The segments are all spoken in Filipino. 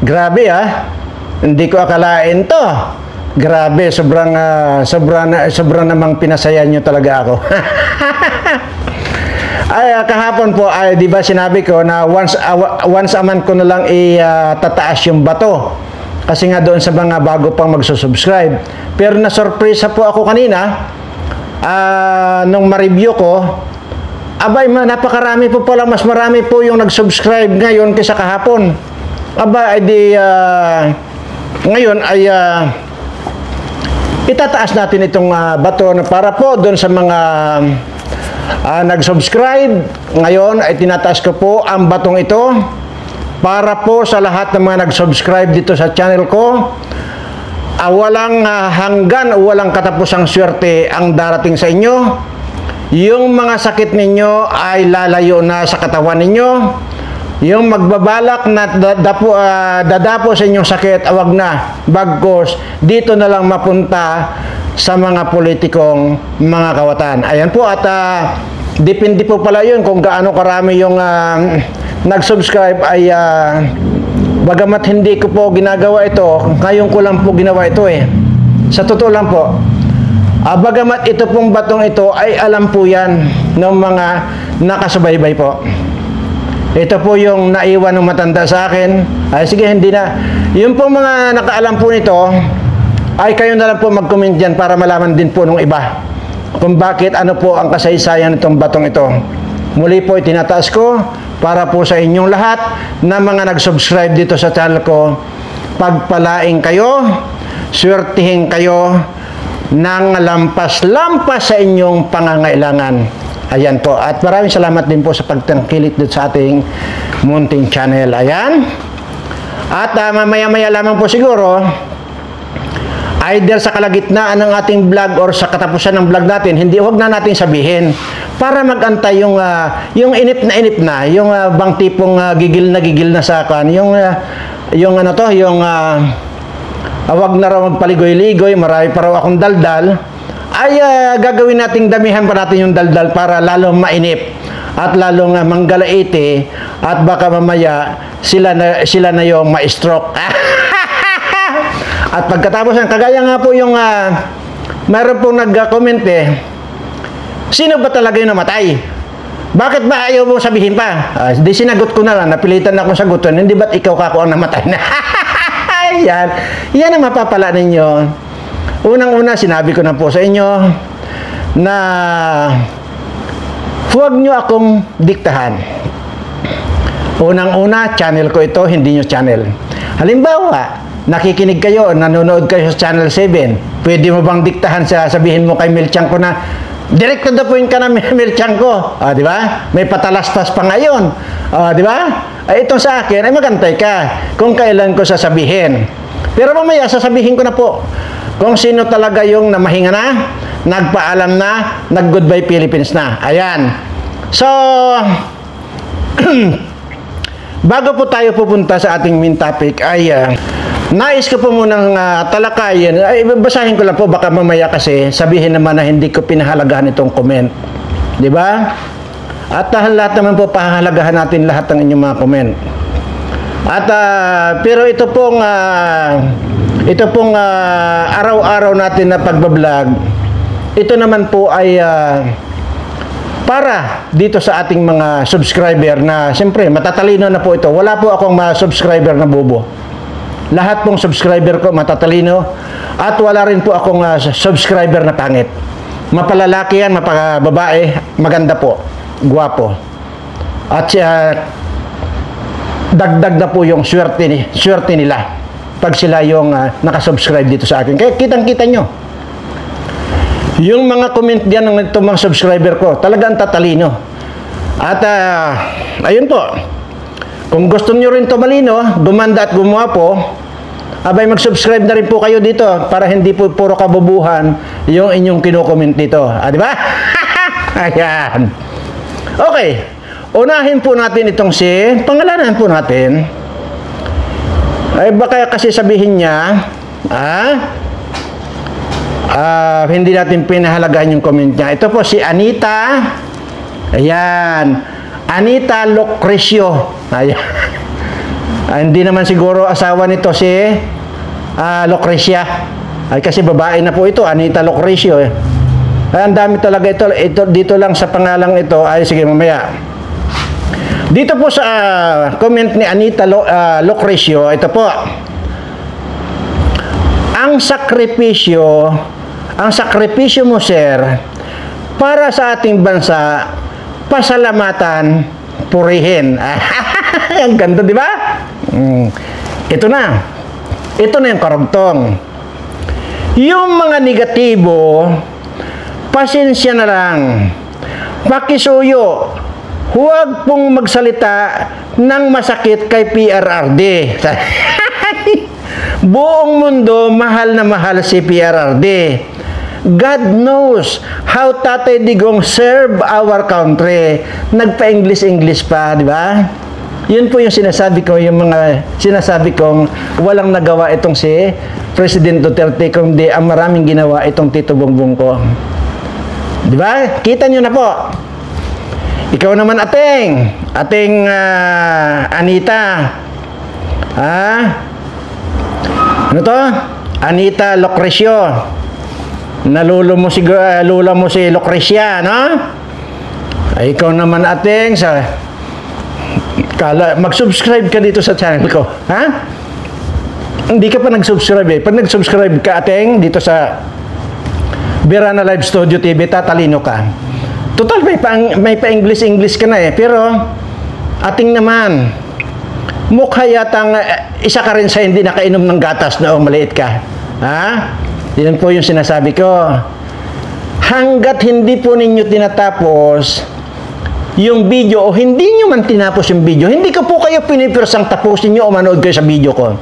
Grabe hindi ko akalain to. Grabe, sobrang namang pinasaya nyo talaga ako. Ay, kahapon po, di ba sinabi ko na once a month ko na lang tataas yung bato. Kasi nga doon sa mga bago pang magsusubscribe. Pero na-surpresa po ako kanina, nung ma-review ko, abay, napakarami po pala, mas marami po yung nag-subscribe ngayon kaysa kahapon. Aba, ngayon ay itataas natin itong bato na para po doon sa mga nag-subscribe. Ngayon ay tinataas ko po ang batong ito para po sa lahat ng mga nag-subscribe dito sa channel ko. Walang hanggan o walang katapusang swerte ang darating sa inyo. Yung mga sakit ninyo ay lalayo na sa katawan ninyo. Yung magbabalak na dadapo sa inyong sakit, awag na. Bagkos, dito na lang mapunta sa mga politikong mga kawatan. Ayan po, at depende po pala yun kung gaano karami yung nag-subscribe ay bagamat hindi ko po ginagawa ito, ngayon ko lang po ginawa ito Sa totoo lang po, bagamat ito pong batong ito ay alam po yan ng mga nakasubaybay po. Ito po yung naiwan ng matanda sa akin. Ay sige, hindi na. Yung pong mga nakaalam po nito, ay kayo na lang po mag-comment dyan para malaman din po ng iba kung bakit ano po ang kasaysayan nitong batong ito. Muli po itinataas ko para po sa inyong lahat na mga nag-subscribe dito sa channel ko. Pagpalaing kayo, swertihin kayo ng lampas-lampas sa inyong pangangailangan. Ayan po. At maraming salamat din po sa pagtangkilik dito sa ating munting channel. Ayan. At mamaya-maya lamang po siguro, either sa kalagitnaan ng ating vlog or sa katapusan ng vlog natin, huwag na natin sabihin para magantay yung inip na, yung bang tipong gigil na sa akin, wag na raw magpaligoy-ligoy, marami pa raw akong daldal, ay gagawin nating damihan pa natin yung daldal para lalong mainip at lalong manggalaite at baka mamaya sila na yung ma-stroke. At pagkatapos ng kagaya nga po yung mayroon pong nag-comment sino ba talaga yung namatay? Bakit ba ayaw mo sabihin pa? Di sinagot ko na lang, napilitan na akong sagutin, hindi ba't ikaw kako ang namatay na? Yan ang mapapala ninyo. Unang-una, sinabi ko na po sa inyo na huwag nyo akong diktahan. Unang-una, channel ko ito, hindi nyo channel. Halimbawa, nakikinig kayo, nanonood kayo sa Channel 7, pwede mo bang diktahan sabihin mo kay Melchanko na direct to the point ka na, Melchanko? Di ba? May patalastas pa ngayon. Di ba? Ito sa akin, ay magantay ka kung kailan ko sasabihin. Pero mamaya, sasabihin ko na po kung sino talaga yung namahinga na, nagpaalam na, nag-goodbye Philippines na. Ayan. So, bago po tayo pupunta sa ating main topic, ay nais ko po munang talakayin. Ay, basahin ko lang po, baka mamaya kasi sabihin naman na hindi ko pinahalagahan itong comment. Di ba? At lahat naman po pahalagahan natin lahat ng inyong mga comment. At pero ito pong araw-araw natin na pagbablog, ito naman po ay para dito sa ating mga subscriber na siyempre matatalino na po ito. Wala po akong mga subscriber na bobo. Lahat pong subscriber ko matatalino at wala rin po akong subscriber na pangit. Mapalalaki yan, mapababae, maganda po, gwapo. At dagdag na po yung swerte nila pag sila yung nakasubscribe dito sa akin. Kaya kitang-kita nyo. Yung mga comment diyan ng itong mga subscriber ko, talagang tatalino. At ayun po, kung gusto nyo rin tumalino, gumanda at gumapo, abay mag-subscribe na rin po kayo dito para hindi po puro kabubuhan yung inyong kino-comment dito. Di ba? Ayan. Okay. Unahin po natin itong pangalanan po natin. Ay baka kasi sabihin niya, hindi natin pinahalagahan yung comment niya. Ito po si Anita. Ayan. Anita Lucrecio. Ayan. Hindi naman siguro asawa nito si Lucrecia. Ay kasi babae na po ito, Anita Lucrecio eh. Ay, ang dami talaga ito dito lang sa pangalang ito. Ay sige mamaya. Dito po sa comment ni Anita Lucrecio, ito po. Ang sakripisyo mo sir para sa ating bansa, pasalamatan, purihin. Ang ganda, di ba? Ito na yung karugtong. Yung mga negatibo, pasensya na lang. Pakisuyo, huwag pong magsalita ng masakit kay PRRD. Buong mundo, mahal na mahal si PRRD. God knows how Tatay Digong serve our country. Nagpa-English pa, di ba? Yun po yung sinasabi ko, yung mga sinasabi kong walang nagawa itong si President Duterte, kundi ang maraming ginawa itong Tito Bongbong ko. Di ba? Kita nyo na po. Ikaw naman ating Anita. Ano to? Anita Lucrecio. Lula mo si Lucrecia, no? Ay, ikaw naman ating mag-subscribe ka dito sa channel ko, ha? Hindi ka pa nag-subscribe eh. Pag nag-subscribe ka ating dito sa Birana Live Studio TV, tatalino ka. Total, may pa-English ka na eh. Pero, ating naman, mukha yatang isa ka rin sa hindi nakainom ng gatas noong maliit ka. Ha? Yan po yung sinasabi ko. Hanggat hindi po ninyo tinatapos yung video o hindi nyo man tinapos yung video, hindi ko po kayo pinipirsang tapusin nyo o manood kayo sa video ko.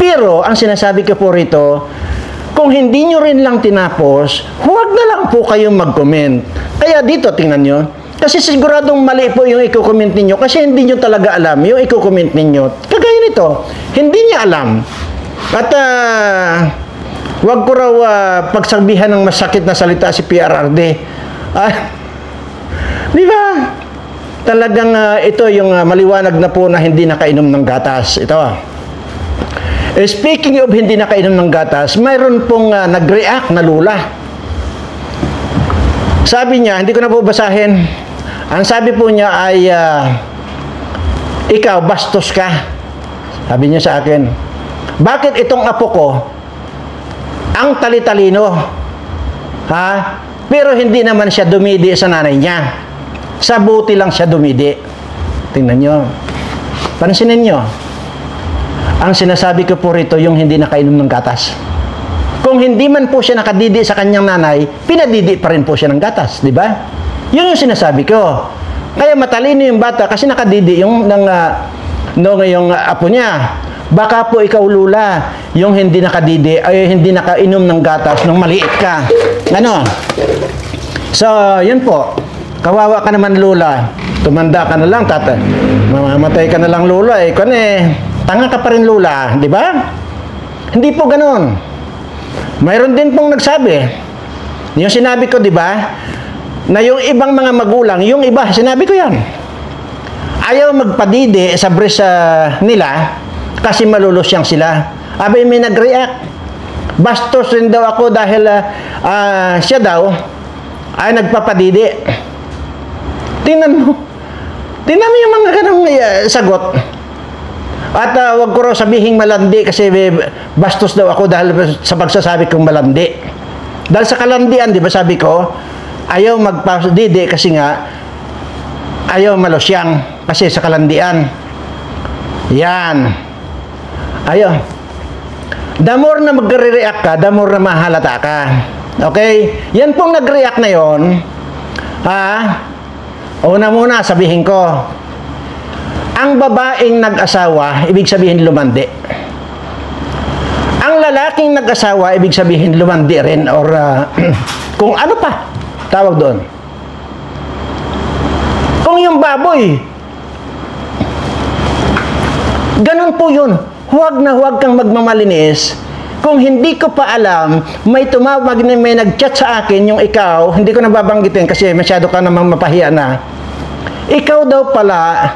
Pero, ang sinasabi ko po rito, kung hindi nyo rin lang tinapos, huwag na lang po kayong mag-comment. Kaya dito, tingnan nyo. Kasi siguradong mali po yung i-comment ninyo kasi hindi nyo talaga alam yung i-comment ninyo. Kagaya nito, hindi niya alam. At, huwag ko raw pagsabihan ng masakit na salita si PRRD. Di ba? Talagang ito yung maliwanag na po na hindi nakainom ng gatas. Ito. Speaking of hindi nakainom ng gatas, mayroon pong nag-react na lula. Sabi niya, hindi ko na po basahin. Ang sabi po niya ay, ikaw, bastos ka. Sabi niya sa akin, bakit itong apo ko, ang talitalino, ha? Pero hindi naman siya dumidi sa nanay niya. Sa buti lang siya dumidi. Tingnan nyo. Pansinin nyo. Ang sinasabi ko po rito, yung hindi nakainom ng gatas. Kung hindi man po siya nakadidi sa kanyang nanay, pinadidi pa rin po siya ng gatas. Di ba? Yun yung sinasabi ko. Kaya matalino yung bata kasi nakadidi yung apo niya. Baka po ikaw lula, yung hindi nakadidi ay hindi nakainom ng gatas nung maliit ka. Ano? So, yun po. Kawawa ka naman lula. Tumanda ka na lang, mamamatay ka na lang lula eh. Tanga ka pa rin lula, di ba? Hindi po ganoon. Mayroon din pong nagsabi. Yung sinabi ko, di ba? Na yung ibang mga magulang, yung iba, sinabi ko yan. Ayaw magpadidi sa breast nila kasi malulusyang sila. Abay may nag-react. Bastos rin daw ako dahil siya daw ay nagpapadidi. Tingnan mo yung mga ganong sagot. At wag ko raw sabihing malandi kasi bastos daw ako dahil sa pagsasabi kong malandi. Dahil sa kalandian, di ba sabi ko, ayaw magpadidi kasi nga ayaw malusyang kasi sa kalandian. Yan. Ayaw. The more na magre-react ka, the more na mahalata ka. Okay? Yan pong nag-react na yon. Una muna, sabihin ko. Ang babaeng nag-asawa, ibig sabihin lumandi. Ang lalaking nag-asawa, ibig sabihin lumandi rin or kung ano pa tawag doon. Kung yung baboy, ganun po yun. Huwag na huwag kang magmamalinis. Kung hindi ko pa alam, may tumawag na may nag-chat sa akin, yung ikaw, hindi ko na babanggitin kasi masyado ka namang mapahiya na. Ikaw daw pala,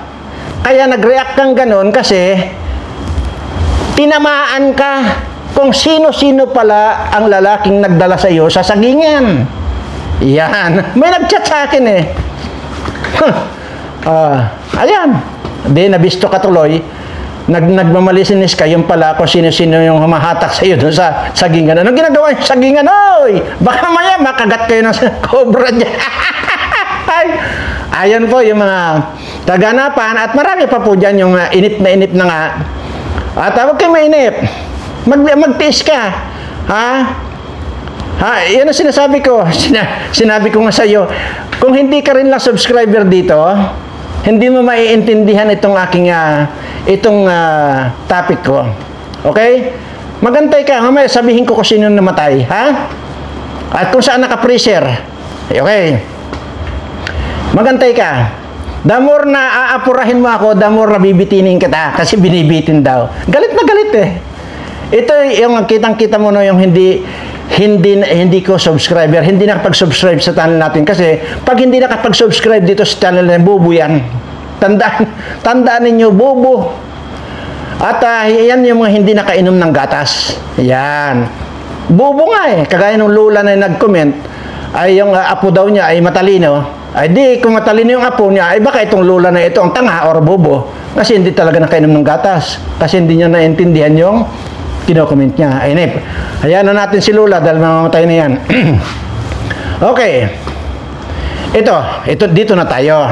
kaya nag-react kang ganun kasi tinamaan ka kung sino-sino pala ang lalaking nagdala sa iyo sa sagingan. Yan. May nag-chat sa akin eh. Ayan. Di, nabisto ka tuloy. Nagmamalinis ka, yung pala kung sino-sino yung humahatak sa iyo doon sa sagingan. Anong ginagawa yung sagingan? Oy! Baka maya makagat kayo ng cobra dyan. Ayan po yung mga kaganapan at marami pa po dyan yung init na nga. At huwag kayo mainip. Magtiis ka. Yan ang sinasabi ko. Sinabi ko nga sa iyo, kung hindi ka rin lang subscriber dito, hindi mo maiintindihan itong aking topic ko. Okay? Magantay ka. Mamaya sabihin ko kung sino namatay. At kung saan naka-freezer. Okay? Magantay ka. The more na aapurahin mo ako, the more na bibitinin kita. Kasi binibitin daw. Galit na galit eh. Ito yung kitang-kita mo no, yung hindi ko subscriber, hindi nakapag-subscribe sa channel natin kasi pag hindi nakapag-subscribe dito sa channel na bubo yan. Tandaan ninyo, bubo. At yan yung mga hindi nakainom ng gatas. Yan. Bubo nga eh. Kagaya nung lula na nag-comment, ay yung apo daw niya ay matalino. Ay di, kung matalino yung apo niya, ay baka itong lula na ito ang tanga or bubo. Kasi hindi talaga nakainom ng gatas. Kasi hindi niya naintindihan yung kino-comment niya. Ay, nip. Hayaan na natin si Lula dahil mamamatay na yan. Okay. Ito, dito na tayo.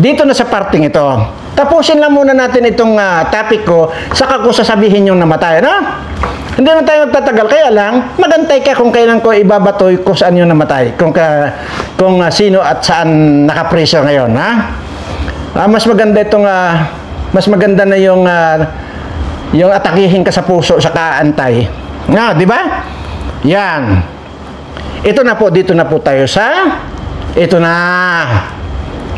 Dito na sa parting ito. Tapusin lang muna natin itong topic ko, saka ko sasabihin yung namatay, no? Hindi na tayo magtatagal. Kaya lang, magantay ka kung kailan ko ibabatoy kung saan yung namatay. Kung sino at saan nakapreso ngayon, ha? Mas maganda itong, mas maganda na yung atakihin ka sa puso sa kaantay. Di ba? Yan. Ito na po, dito na po tayo sa ito na.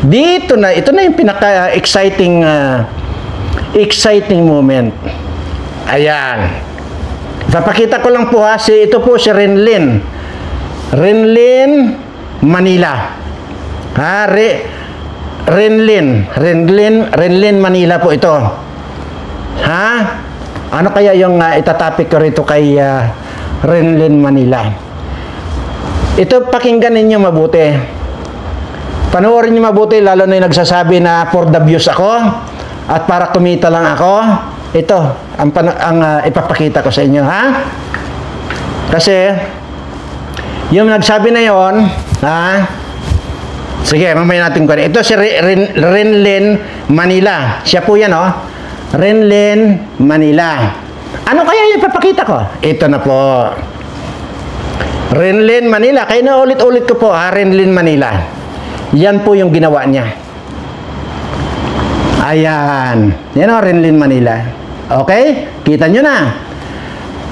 Dito na, ito na yung pinaka-exciting exciting moment. Ayan. Papakita ko lang po ito po si Renlyn. Renlyn Manila. Renlyn Manila po ito. Ano kaya yung itatapik ko rito kay Renlyn Manila? Ito, pakinggan ninyo mabuti. Panoorin niyo mabuti, lalo na yung nagsasabi na for the views ako at para kumita lang ako. Ito, ang ipapakita ko sa inyo, Kasi, yung nagsabi na yon, sige, mamaya natin ko. Ito si Renlyn Manila. Siya po yan, Renlyn Manila. Ano kaya yung ipapakita ko? Ito na po. Renlyn Manila. Kaya na ulit-ulit ko po, Renlyn Manila. Yan po yung ginawa niya. Ayan. Yan Renlyn Manila. Okay? Kita nyo na.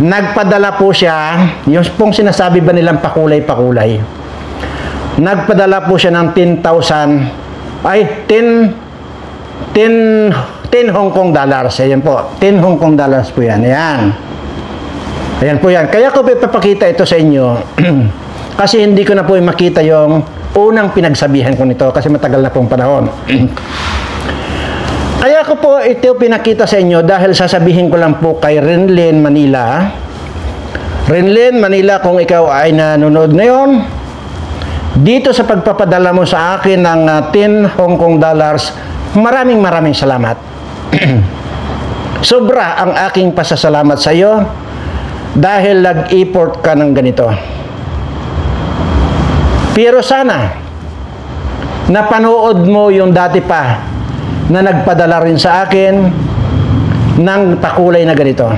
Nagpadala po siya, yung pong sinasabi ba nilang pakulay-pakulay. Nagpadala po siya ng 10,000, ay, 10 Hong Kong dollars. Ayan po. 10 Hong Kong dollars po yan. Ayan. Ayan po yan. Kaya ko ipapakita ito sa inyo. Kasi hindi ko na po makita yung unang pinagsabihan ko nito kasi matagal na pong panahon. Kaya ko po ito pinakita sa inyo dahil sasabihin ko lang po kay Renlyn Manila. Renlyn Manila, kung ikaw ay nanonood ngayon, dito sa pagpapadala mo sa akin ng 10 Hong Kong dollars, maraming salamat. Sobra ang aking pasasalamat sa iyo dahil nag-effort ka ng ganito. Pero sana napanood mo yung dati pa na nagpadala rin sa akin ng pakulay na ganito.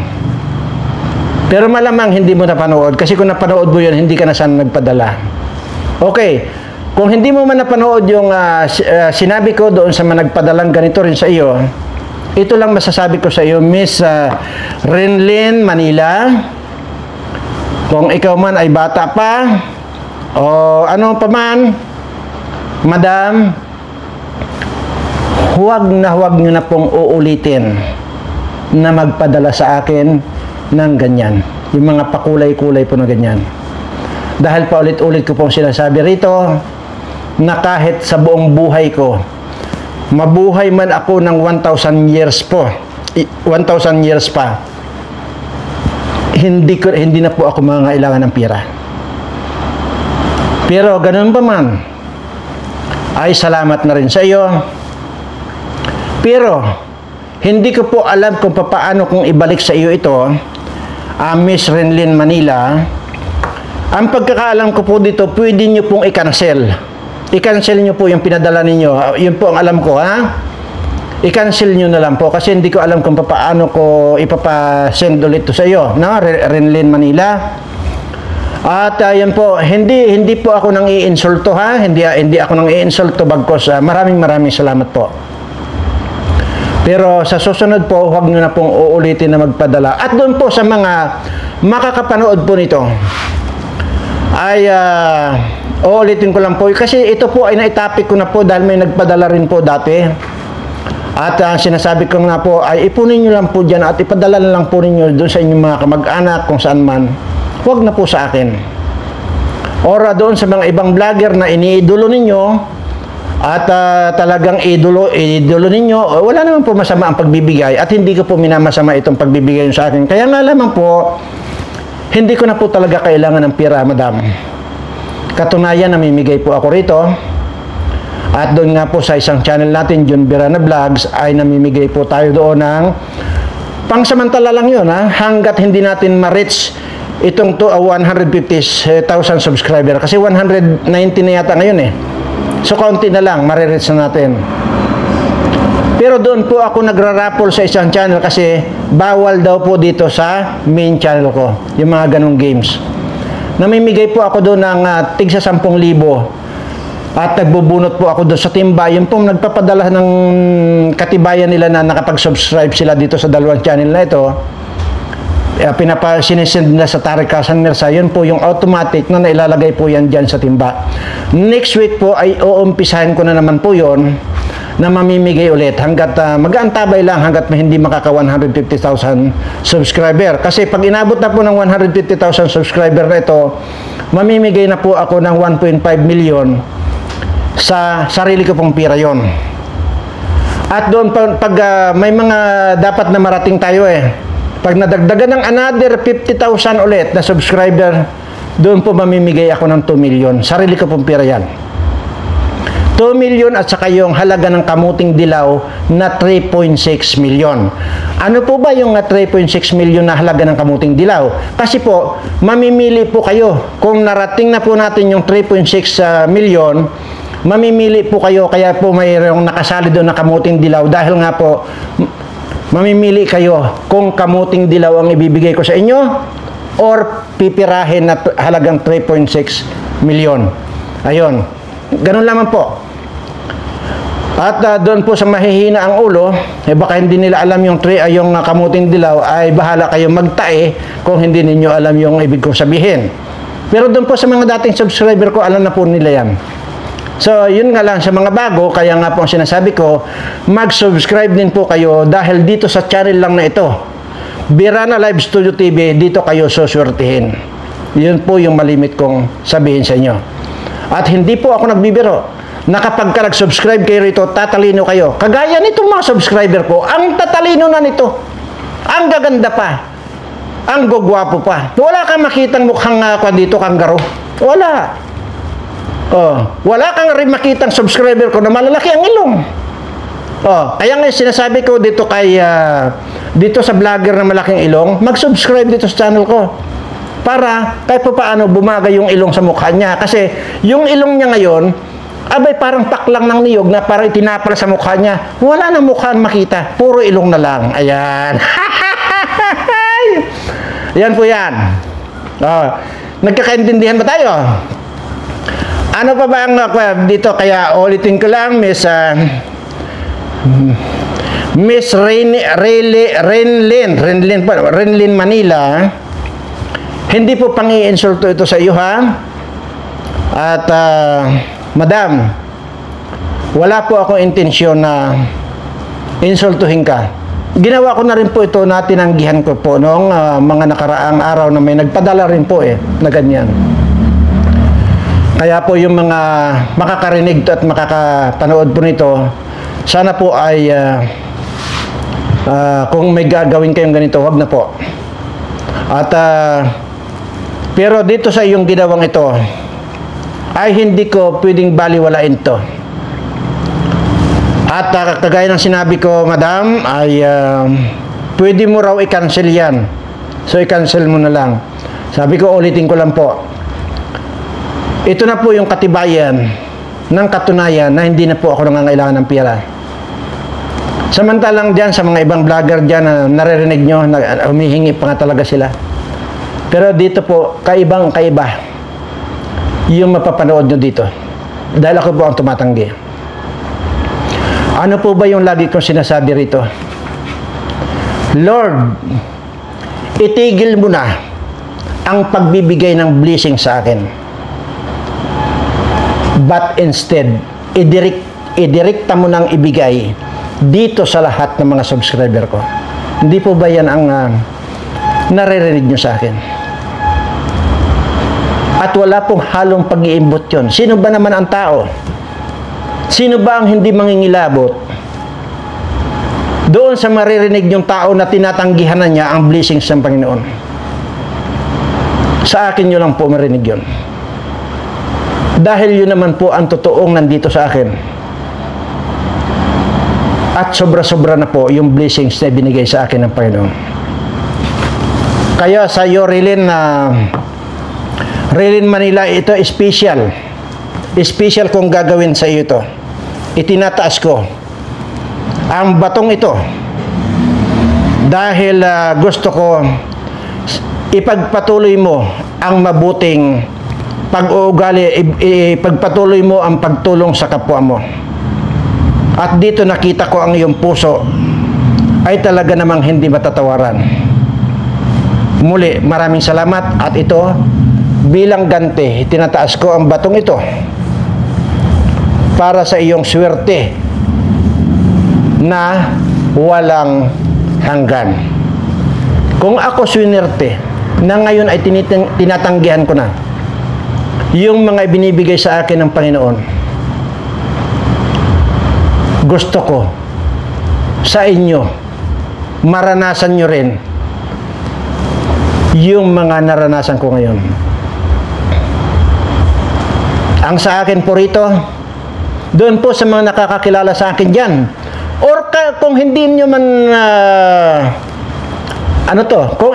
Pero malamang hindi mo napanood kasi kung napanood mo yun, hindi ka na sana nagpadala. Okay, kung hindi mo man napanood yung sinabi ko doon sa mga nagpadalang ganito rin sa iyo, ito lang masasabi ko sa iyo, Miss Renlyn Manila, kung ikaw man ay bata pa, o ano pa man, madam, huwag nyo na pong uulitin na magpadala sa akin ng ganyan. Yung mga pakulay-kulay po na ganyan. Dahil pa ulit-ulit ko pong sinasabi rito na kahit sa buong buhay ko, mabuhay man ako ng 1,000 years po, 1,000 years pa, hindi na po ako mangangailangan ng pera. Pero ganun pa man, ay salamat na rin sa iyo. Pero hindi ko po alam kung paano kung ibalik sa iyo ito, Miss Renlyn Manila. Ang pagkakaalam ko po dito, pwede nyo pong i-cancel. I-cancel nyo po yung pinadala ninyo. Yun po ang alam ko, ha? I-cancel nyo na lang po kasi hindi ko alam kung paano ko ipapasend ulit to sa iyo, no? Renlyn Manila. At yan po, hindi po ako nang i-insulto, ha? Hindi ako nang i-insulto bagkos. Maraming salamat po. Pero sa susunod po, huwag nyo na pong uulitin na magpadala. At doon po sa mga makakapanood po nito, ay uulitin ko lang po kasi ito po ay naitapik ko na po dahil may nagpadala rin po dati at sinasabi ko na po ay ipunin nyo lang po dyan at ipadala na lang po ninyo doon sa inyong mga kamag-anak kung saan man, huwag na po sa akin or doon sa mga ibang vlogger na iniidolo ninyo at talagang idolo ninyo, wala naman po masama ang pagbibigay at hindi ko po minamasama itong pagbibigay sa akin, kaya nga lamang po hindi ko na po talaga kailangan ng pera, madam. Katunayan, namimigay po ako rito. At doon nga po sa isang channel natin, John Birana Vlogs, ay namimigay po tayo doon ng pangsamantala lang yun, ha? Hanggat hindi natin ma-reach itong 150,000 subscriber. Kasi 190 na yata ngayon eh. So, konti na lang, ma-reach na natin. Pero doon po ako nagra-raffle sa isang channel kasi bawal daw po dito sa main channel ko, yung mga ganong games. Namimigay po ako doon ng tigsa 10,000 at nagbubunot po ako doon sa timba. Yung pong nagpapadala ng katibayan nila na nakapag-subscribe sila dito sa dalawang channel na ito, sinisend na sa Tariq Hasan Mirza, yun po yung automatic na nailalagay po yan dyan sa timba. Next week po ay uumpisahan ko na naman po yun na mamimigay ulit hanggat mag-aantabay lang hanggat hindi makaka 150,000 subscriber. Kasi pag inabot na po ng 150,000 subscriber na ito, mamimigay na po ako ng 1.5 million sa sarili ko pong pira yon. At doon pag may mga dapat na marating tayo eh. Pag nadagdagan ng another 50,000 ulit na subscriber, doon po mamimigay ako ng 2 million. Sarili ko pong pira yan. 2 million at saka yung halaga ng kamuting dilaw na 3.6 million. Ano po ba yung 3.6 million na halaga ng kamuting dilaw? Kasi po, mamimili po kayo. Kung narating na po natin yung 3.6 million, mamimili po kayo. Kaya po mayroong nakasali doon na kamuting dilaw. Dahil nga po, mamimili kayo kung kamuting dilaw ang ibibigay ko sa inyo or pipirahin na halagang 3.6 million. Ayun. Ganun lamang po. At doon po sa mahihina ang ulo, baka hindi nila alam yung kamuting dilaw, ay bahala kayong magtae kung hindi ninyo alam yung ibig kong sabihin. Pero doon po sa mga dating subscriber ko, alam na po nila yan. So, yun nga lang sa mga bago, kaya nga po ang sinasabi ko, mag-subscribe din po kayo dahil dito sa channel lang na ito, Birana Live Studio TV, dito kayo suswertihin. Yun po yung malimit kong sabihin sa inyo. At hindi po ako nagbibiro na kapag ka nag-subscribe kayo rito, tatalino kayo. Kagaya nitong mga subscriber ko, ang tatalino na nito. Ang gaganda pa. Ang gugwapo pa. Wala kang makitang mukhang dito kanggaro. Wala. Oh, wala kang rin makitang subscriber ko na malalaki ang ilong. Oh, kaya nga sinasabi ko dito dito sa vlogger na malaking ilong, mag-subscribe dito sa channel ko. Para kahit pa paano bumagay yung ilong sa mukha niya. Kasi yung ilong niya ngayon, abay parang paklang ng niyog na parang itinapal sa mukha niya. Wala na mukha makita. Puro ilong na lang. Ayan. Yan po yan. Oh, nagkakaintindihan ba tayo? Ano pa ba ang dito? Kaya ulitin ko lang, Miss Renlyn Manila. Hindi po pang-i-insulto ito sa iyo, ha? At madam, wala po akong intensyon na insultuhin ka. Ginawa ko na rin po ito na tinanggihan ko po noong mga nakaraang araw na may nagpadala rin po na ganyan. Kaya po yung mga makakarinig at makakapanood po nito, sana po ay Kung may gagawin kayong ganito, wag na po. At pero dito sa iyong ginawang ito ay hindi ko pwedeng baliwalain to. At kagaya ng sinabi ko, madam, ay pwede mo raw i-cancel yan. So i-cancel mo na lang. Sabi ko, ulitin ko lang po. Ito na po yung katibayan ng katunayan na hindi na po ako nangangailangan ng pera. Samantalang dyan sa mga ibang vlogger dyan na naririnig nyo, na humihingi pa nga talaga sila. Pero dito po, kaibang-kaiba yung mapapanood nyo dito. Dahil ako po ang tumatanggi. Ano po ba yung lagi kong sinasabi rito? Lord, itigil mo na ang pagbibigay ng blessing sa akin. But instead, idirekta mo nang ibigay dito sa lahat ng mga subscriber ko. Hindi po ba yan ang naririnig nyo sa akin? At wala pong halong pag-iimbot yun. Sino ba naman ang tao? Sino ba ang hindi mangingilabot doon sa maririnig yung tao na tinatanggihan na niya ang blessings ng Panginoon? Sa akin nyo lang po marinig yun. Dahil yun naman po ang totoong nandito sa akin. At sobra-sobra na po yung blessings na binigay sa akin ng Panginoon. Kaya sa iyo, Rilin Manila, ito special. Special kong gagawin sa iyo ito. Itinataas ko ang batong ito dahil gusto ko ipagpatuloy mo ang mabuting pag-uugali, ipagpatuloy mo ang pagtulong sa kapwa mo. At dito nakita ko ang iyong puso ay talaga namang hindi matatawaran. Muli, maraming salamat at ito bilang ganti, tinataas ko ang batong ito para sa iyong swerte na walang hanggan. Kung ako swinerte na ngayon ay tinatanggihan ko na yung mga binibigay sa akin ng Panginoon, gusto ko sa inyo maranasan nyo rin yung mga naranasan ko ngayon. Ang sa akin po rito, doon po sa mga nakakakilala sa akin dyan, or kung hindi nyo man kung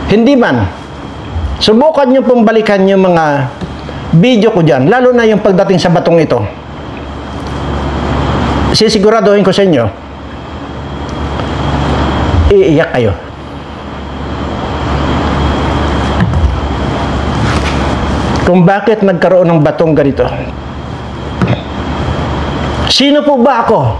hindi man, subukan nyo pong balikan yung mga video ko dyan, lalo na yung pagdating sa batong ito. Sisiguraduhin ko sa inyo, iiyak kayo. Kung bakit nagkaroon ng batong ganito. Sino po ba ako?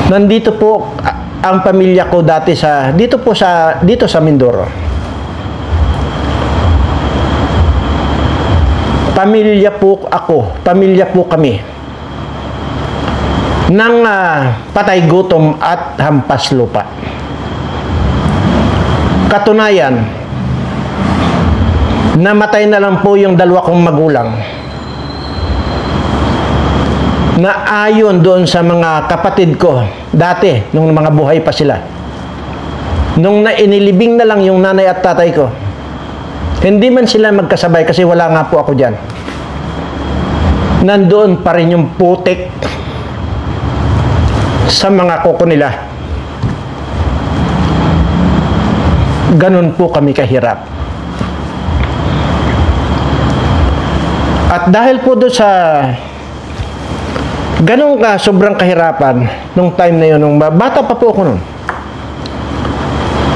Nandito po ang pamilya ko dati dito sa Mindoro. Pamilya po ako, pamilya po kami ng patay gutom at hampas lupa. Katunayan, namatay na lang po yung dalawa kong magulang na ayon doon sa mga kapatid ko dati, nung mga buhay pa sila. Nung inilibing na lang yung nanay at tatay ko, hindi man sila magkasabay kasi wala nga po ako dyan. Nandoon pa rin yung putik sa mga kuko nila. Ganun po kami kahirap. At dahil po doon sa ganun sobrang kahirapan nung time na yun, nung bata pa po ako nun,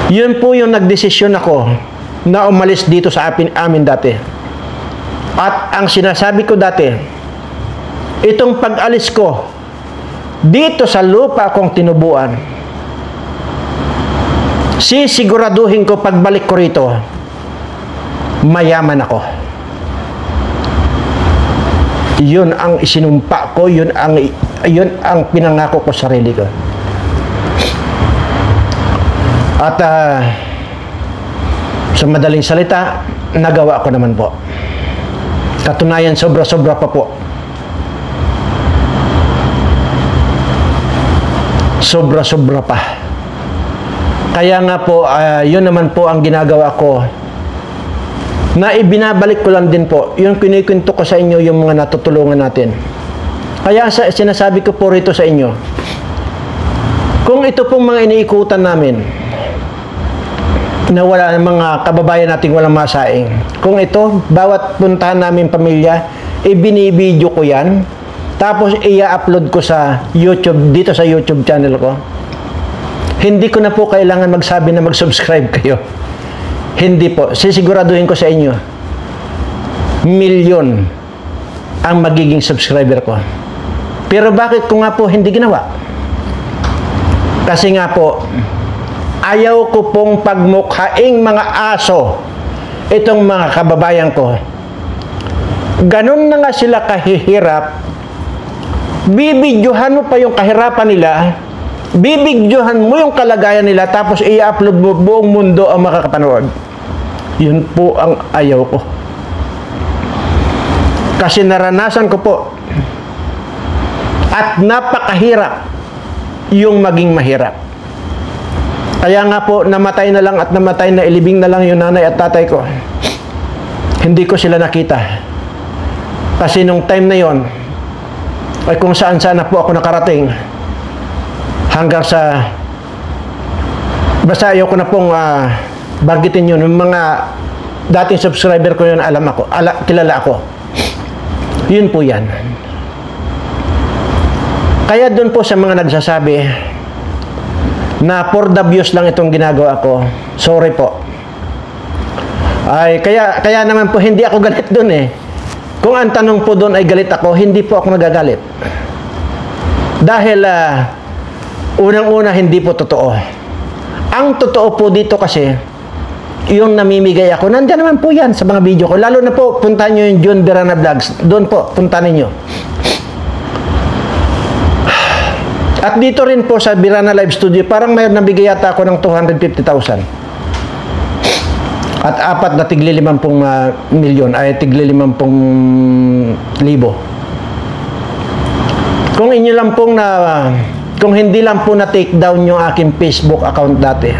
yun po yung nagdesisyon ako na umalis dito sa amin dati. At ang sinasabi ko dati, itong pag-alis ko dito sa lupa akong tinubuan, sisiguraduhin ko pagbalik ko rito, mayaman ako. Yun ang isinumpa ko, yun ang pinangako ko sa sarili ko. At sa madaling salita, nagawa ko naman po. Katunayan, sobra-sobra pa po. sobra-sobra pa. Kaya nga po, yun naman po ang ginagawa ko, na ibinabalik ko lang din po yung kinikwento ko sa inyo, yung mga natutulungan natin. Kaya sinasabi ko po rito sa inyo, kung ito pong mga iniikutan namin na wala mga kababayan nating walang masaing, kung ito, bawat puntahan namin pamilya, ibinibideo ko yan, tapos i-upload ko sa YouTube, dito sa YouTube channel ko, hindi ko na po kailangan magsabi na mag-subscribe kayo. Hindi po. Sisiguraduhin ko sa inyo, milyon ang magiging subscriber ko. Pero bakit ko nga po hindi ginawa? Kasi nga po, ayaw ko pong pagmukhaing mga aso itong mga kababayan ko. Ganun na nga sila kahihirap, bibidyohan mo pa yung kahirapan nila, bibidyohan mo yung kalagayan nila, tapos i-upload mo, buong mundo ang makakapanood. Yun po ang ayaw ko. Kasi naranasan ko po, at napakahirap yung maging mahirap. Kaya nga po, namatay na lang at namatay na, ilibing na lang yung nanay at tatay ko. Hindi ko sila nakita. Kasi nung time na yon, ay kung saan-saan na po ako nakarating, hanggang sa, basta ayaw ko na pong bagitin yun. Yung mga dating subscriber ko yun, kilala ako. Yun po yan. Kaya doon po sa mga nagsasabi na for the views lang itong ginagawa ko, sorry po. Ay, kaya naman po hindi ako galit doon eh. Kung ang tanong po doon ay galit ako, hindi po ako nagagalit. Dahil unang-una hindi po totoo. Ang totoo po dito kasi, yung namimigay ako, nandiyan naman po yan sa mga video ko. Lalo na po, puntahan nyo yung John Berana Vlogs. Doon po, puntahan ninyo. At dito rin po sa Berana Live Studio, parang mayroon nabigay yata ako ng 250,000. At apat na tigli 50 milyon, ay tigli 50,000. Kung inyo lang pong kung hindi lang po na take down yung aking Facebook account dati,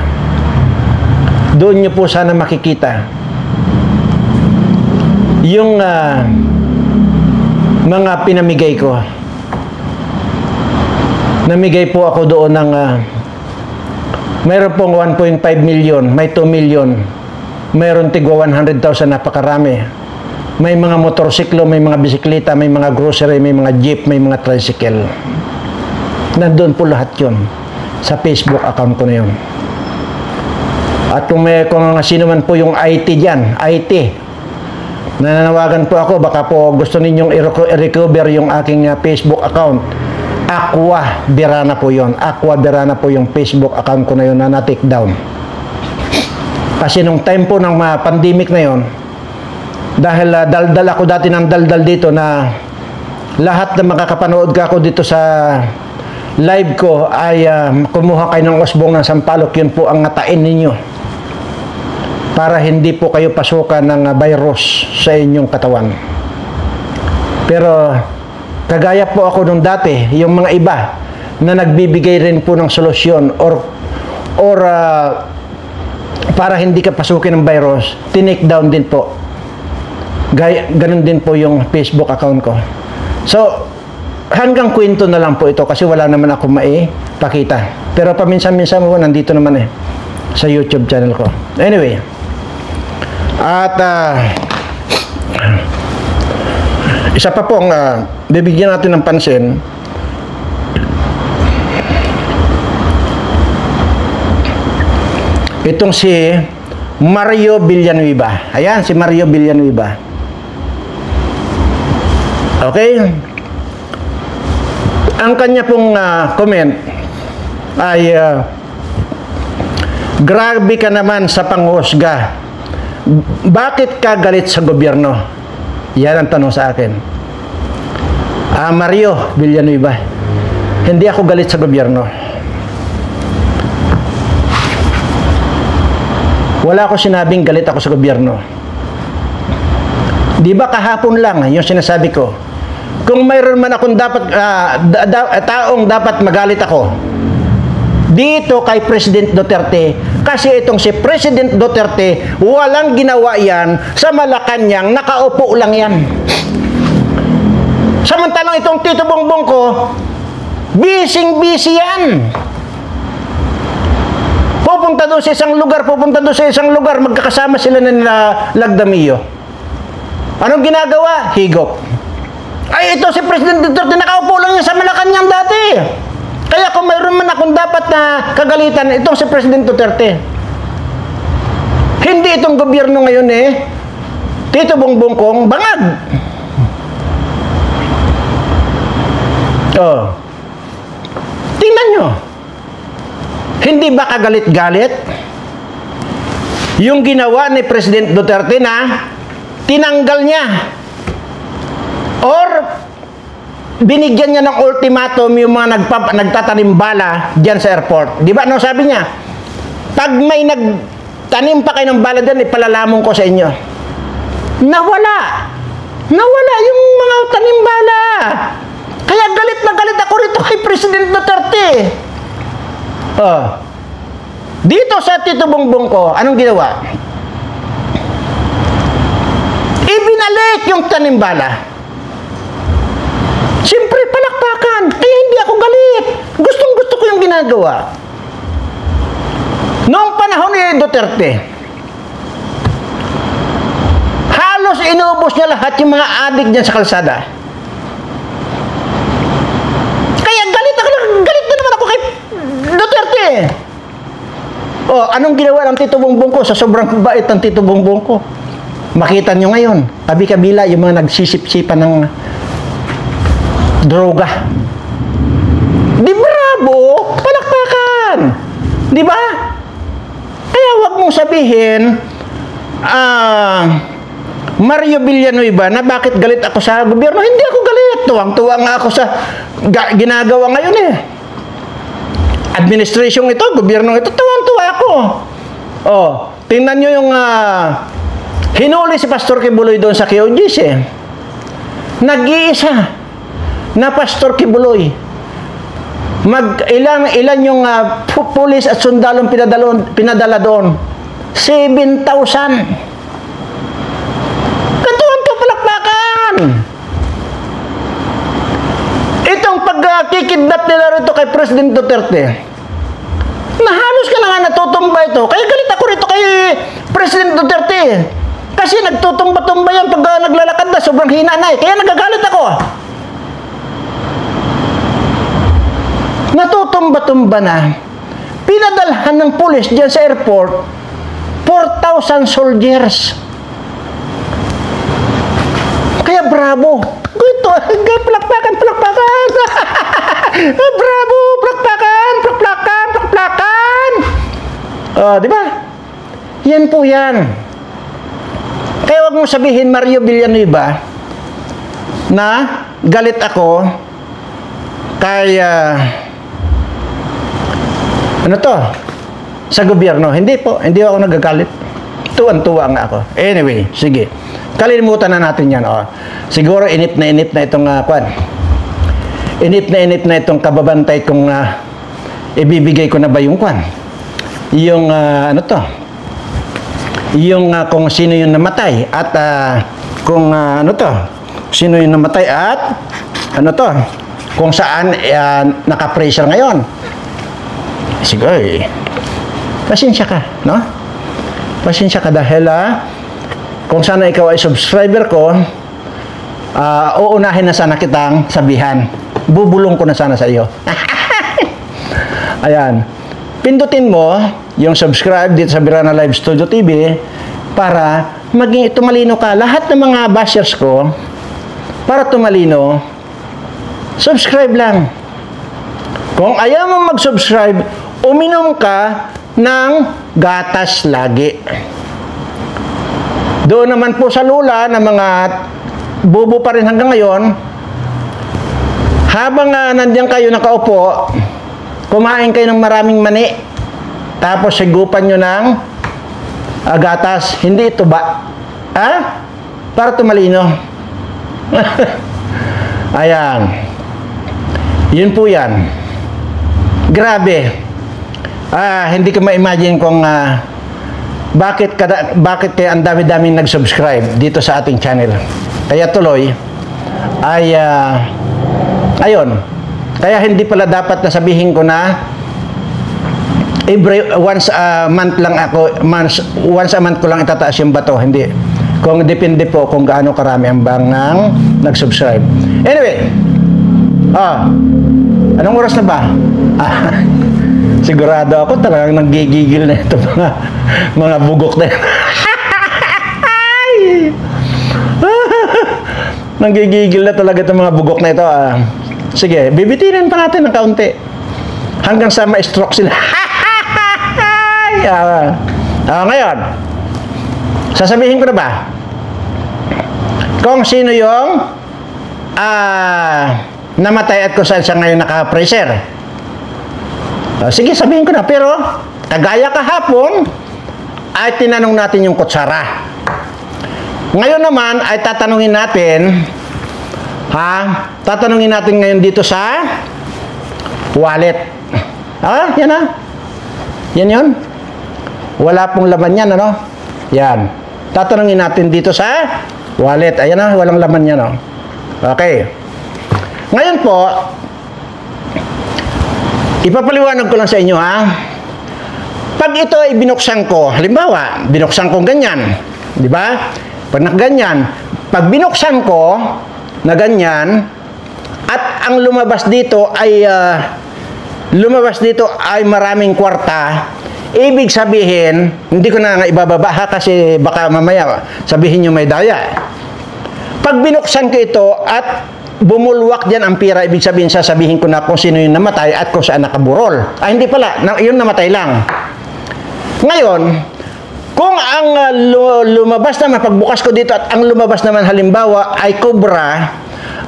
doon nyo po sana makikita yung mga pinamigay ko. Namigay po ako doon ng mayroon pong 1.5 million, may 2 million, mayroon tigwa 100,000, napakarami. May mga motorsiklo, may mga bisikleta, may mga grocery, may mga jeep, may mga tricycle. Nandun po lahat yun sa Facebook account ko na yun. At kung sino man po yung IT dyan, IT, nananawagan po ako, baka po gusto ninyong i-recover yung aking Facebook account. Aqua Berana po yun. Aqua Berana po yung Facebook account ko na yun na na-take down. Kasi nung time po ng pandemic na yun, dahil daldal ako dati ng daldal dito na lahat na makakapanood ka ako dito sa live ko ay kumuha kayo ng usbong ng sampalok, yun po ang ngatain ninyo para hindi po kayo pasukan ng virus sa inyong katawan. Pero kagaya po ako nung dati, yung mga iba na nagbibigay rin po ng solusyon or para hindi ka pasukin ng virus, tinake down din po. Ganun din po yung Facebook account ko. So, hanggang kwento na lang po ito kasi wala naman ako maipakita. Pero paminsan-minsan po nandito naman sa YouTube channel ko. Anyway, at isa pa pong bibigyan natin ng pansin, itong si Mario Villanueva. Ayan, si Mario Villanueva. Okay? Ang kanya pong comment ay grabe ka naman sa panghusga. Bakit ka galit sa gobyerno? Yan ang tanong sa akin. Mario Villanueva, hindi ako galit sa gobyerno. Wala ako sinabing galit ako sa gobyerno. Di ba kahapon lang yung sinasabi ko, kung mayroon man akong dapat taong dapat magalit ako, dito kay President Duterte. Kasi itong si President Duterte, walang ginawa yan sa Malacanang, nakaupo lang yan. Samantalang itong Tito Bongbong ko, busy yan. Pupunta doon sa isang lugar, magkakasama sila ng Lagdamillo. Anong ginagawa? Higop. Ay, ito si President Duterte, nakaupo lang yan sa Malacanang dati. Kaya kung mayroon man akong dapat na kagalitan, itong si President Duterte. Hindi itong gobyerno ngayon Tito Bongbong kong bangag. Oh. Tingnan nyo. Hindi ba kagalit-galit yung ginawa ni President Duterte na tinanggal niya or binigyan niya ng ultimatum yung mga nagtatanim bala dyan sa airport. Di ba? No, sabi niya, pag may nagtanim pa kayo ng bala dyan, ipalalamon ko sa inyo. Nawala yung mga tanim bala. Kaya galit na galit ako rito kay President Duterte. Dito sa Tito Bongbong ko, anong ginawa? Ibinalik yung tanimbala. Siyempre, palakpakan. Kaya hindi ako galit. Gustong-gusto ko yung ginagawa. Noong panahon ni Duterte, halos inubos niya lahat yung mga adik dyan sa kalsada. Galit na naman ako kay Duterte. Anong ginawa ng Tito Bongbong ko sa sobrang bait ng Tito Bongbong ko? Makita nyo ngayon, tabi-kabila yung mga nagsisip-sipan ng droga. Di bravo? Palakpakan. Di ba? Kaya wag mong sabihin, Mario Villanueva, na bakit galit ako sa gobyerno. Hindi ako galit. Tuwang-tuwa nga ako sa ginagawa ngayon Administration ito, gobyerno ito, tuwang-tuwa ako. Tingnan nyo yung hinuli si Pastor Kibuloy doon sa QGC. Nag-iisa na Pastor Kibuloy. Ilan yung pulis at sundalong pinadala doon? 7,000. Itong pagkikidnap nila rito kay President Duterte, na halos ka na nga natutumba ito. Kaya galit ako rito kay President Duterte. Kasi nagtutumba-tumba yan pag naglalakad na, sobrang hina na Kaya nagagalit ako. Natutumba-tumba na. Pinadalhan ng pulis dyan sa airport, 4,000 soldiers. Kaya bravo. Ito, palakpakan. Bravo, palakpakan. Di ba? Yan po yan. Kaya wag mong sabihin, Mario Villanueva, na galit ako kay sa gobyerno. Hindi po, hindi ako nagagalit. Tuwan-tuwa nga ako. Anyway, sige. Kalimutan na natin yan. Siguro inip na itong inip na itong kababantay kung ibibigay ko na ba yung yung yung kung sino yung namatay at kung sino yung namatay at kung saan naka-pressure ngayon. Siguro pasensya ka, no? Pasensya ka dahil kung sana ikaw ay subscriber ko, uunahin na sana kitang sabihan. Bubulong ko na sana sa iyo. Ayan. Pindutin mo yung subscribe dito sa Birana Live Studio TV para tumalino ka. Lahat ng mga bashers ko, para tumalino, subscribe lang. Kung ayaw mo mag-subscribe, uminom ka ng gatas lagi. Doon naman po sa lula ng mga bubo pa rin hanggang ngayon, habang nandiyan kayo nakaupo, kumain kayo ng maraming mani, tapos sigupan nyo ng gatas. Hindi ito ba? Para tumalino. Ayan. Yun po yan. Grabe. Hindi ko ma-imagine kung bakit kaya ang dami-daming nag-subscribe dito sa ating channel. Kaya tuloy ay ayun. Kaya hindi pala dapat na sabihin ko na once a month ko lang itataas yung bato. Hindi. Kung depende po kung gaano karami ang bangang nag-subscribe. Anyway, anong oras na ba? Sigurado ako talagang nanggigigil na ito mga bugok na ito. Nanggigigil na talaga itong mga bugok na ito. Sige, bibitinin pa natin ng kaunti hanggang sa ma-stroke sila. Ngayon, sasabihin ko na ba kung sino yung namatay at kung saan siya ngayon naka-pressure. Sige, sabihin ko na. Pero, kagaya kahapon, ay tinanong natin yung kutsara. Ngayon naman, ay tatanungin natin, tatanungin natin ngayon dito sa wallet. Yan Yan yun. Wala pong laman yan, ano? Yan. Tatanungin natin dito sa wallet. Ayan walang laman yan, no? Okay. Ngayon po, ipapaliwanag ko lang sa inyo, Pag ito ay binuksan ko, halimbawa, binuksan ko ganyan, di ba? Pag nakaganyan, pag binuksan ko na ganyan, at ang lumabas dito ay maraming kwarta, ibig sabihin, hindi ko na nga ibababa kasi baka mamaya sabihin nyo may daya. Pag binuksan ko ito at bumulwak dyan ang pira, ibig sabihin sasabihin ko na kung sino yung namatay at kung saan nakaburol. Hindi pala, yun namatay lang. Ngayon, kung ang lumabas naman, pagbukas ko dito at ang lumabas naman halimbawa ay cobra,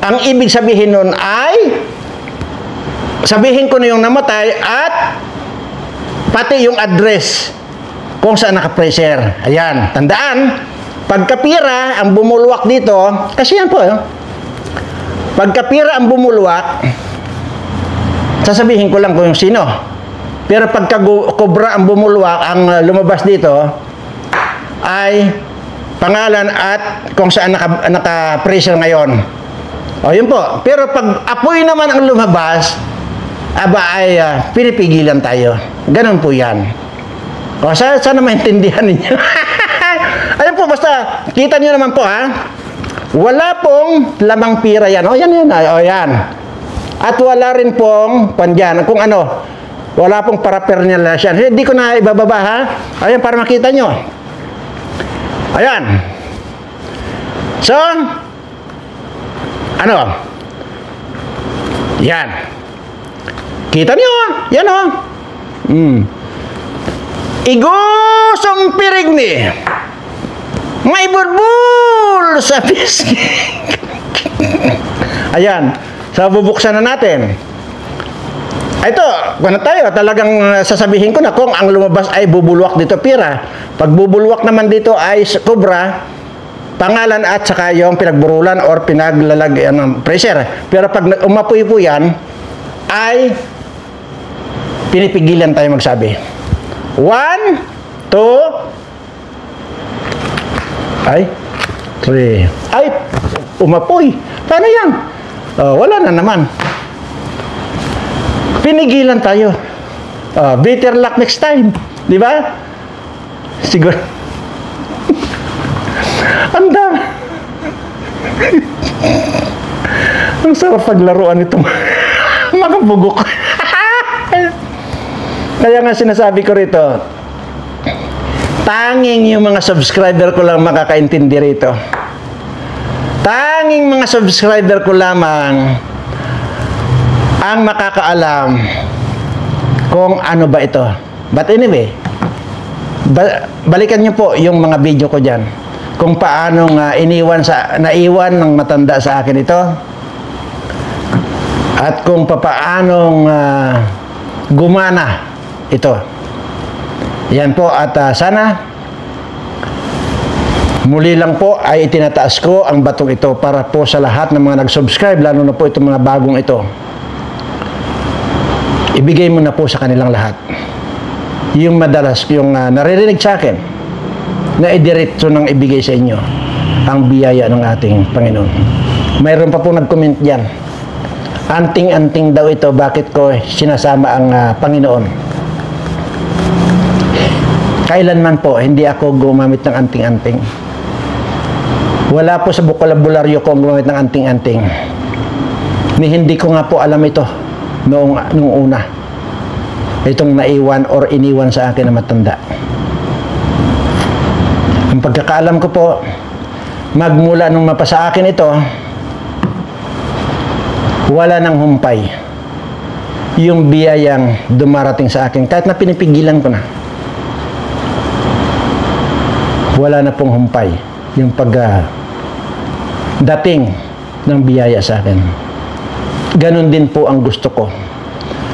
ang ibig sabihin nun ay sabihin ko na yung namatay at pati yung address kung saan naka-pressure. Ayan, tandaan, pagkapira ang bumulwak dito, kasi yan po, pagkapira ang bumulwak, sasabihin ko lang kung yung sino. Pero pagka cobra ang bumulwak, ang lumabas dito ay pangalan at kung saan naka-pressure ngayon. Yun po. Pero pag apoy naman ang lumabas, ay pinipigilan tayo. Ganun po yan. Sana maintindihan ninyo. Ayun po, basta kita nyo naman po, wala pong lamang pira yan. Yan. At wala rin pong pandyan. Kung wala pong paraphernalia. Hindi ko na ibababa, Ayan, para makita nyo. Ayan. So, yan. Kita nyo, yan Igosong pirigni. May bulbul sa pisngi. Ayan. So, bubuksan na natin. Ito, kung tayo, talagang sasabihin ko na kung ang lumabas ay bubulwak dito pira. Pag bubulwak naman dito ay cobra, pangalan at saka yung pinagburulan or pinaglalagyan ng pressure. Pero pag umapoy po yan, ay pinipigilan tayo magsabi. 1, 2, 3. Ay, umapoy. Paano yan? Wala na naman. Pinigilan tayo. Better luck next time. Di ba? Siguro. Ang dami. Ang sarap paglaruan itong mga bugok. Kaya nga sinasabi ko rito, tanging yung mga subscriber ko lang makakaintindi rito. Tanging mga subscriber ko lamang ang makakaalam kung ano ba ito. But anyway, balikan nyo po yung mga video ko dyan. Kung paano naiwan ng matanda sa akin ito. At kung paano gumana ito. Yan po, at sana muli lang po ay itinataas ko ang batong ito para po sa lahat ng mga nag-subscribe, lalo na po itong mga bagong ito. Ibigay mo na po sa kanilang lahat. yung madalas yung naririnig sa akin na idiretso ng ibigay sa inyo ang biyaya ng ating Panginoon. Mayroon pa po nag-comment diyan. Anting-anting daw ito, bakit ko sinasama ang Panginoon? Kailanman po hindi ako gumamit ng anting-anting. Wala po sa bokabularyo ko ang gumamit ng anting-anting. Ni hindi ko nga po alam ito noong una. Itong naiwan or iniwan sa akin na matanda. Ang pagkakaalam ko po, magmula nung mapasa akin ito, wala nang humpay yung biyayang dumarating sa akin. Kahit na pinipigilan ko na, wala na pong humpay yung dating ng biyaya sa akin. Ganon din po ang gusto ko.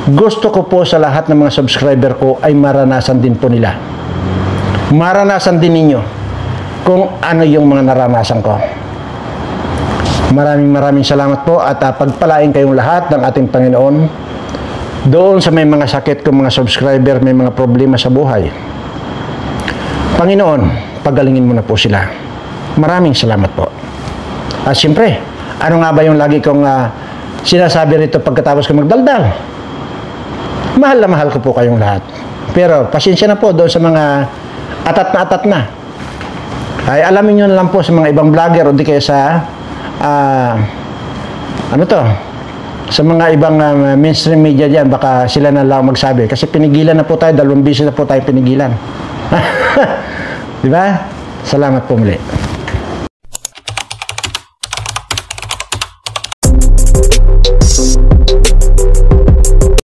Gusto ko po sa lahat ng mga subscriber ko ay maranasan din po nila. Maranasan din ninyo kung ano yung mga naranasan ko. Maraming salamat po at pagpalain kayong lahat ng ating Panginoon. Doon sa may mga sakit kong mga subscriber, may mga problema sa buhay, Panginoon, pagalingin mo na po sila. Maraming salamat po. At siyempre, ano nga ba yung lagi kong sinasabi rito pagkatapos ko magdaldal? Mahal na mahal ko po kayong lahat. Pero pasensya na po doon sa mga atat na. Ay alamin nyo na lang po sa mga ibang vlogger o di kaya sa sa mga ibang mainstream media dyan, baka sila na lang magsabi. Kasi pinigilan na po tayo, 2 beses na po tayo pinigilan. Diba? Salamat po muli.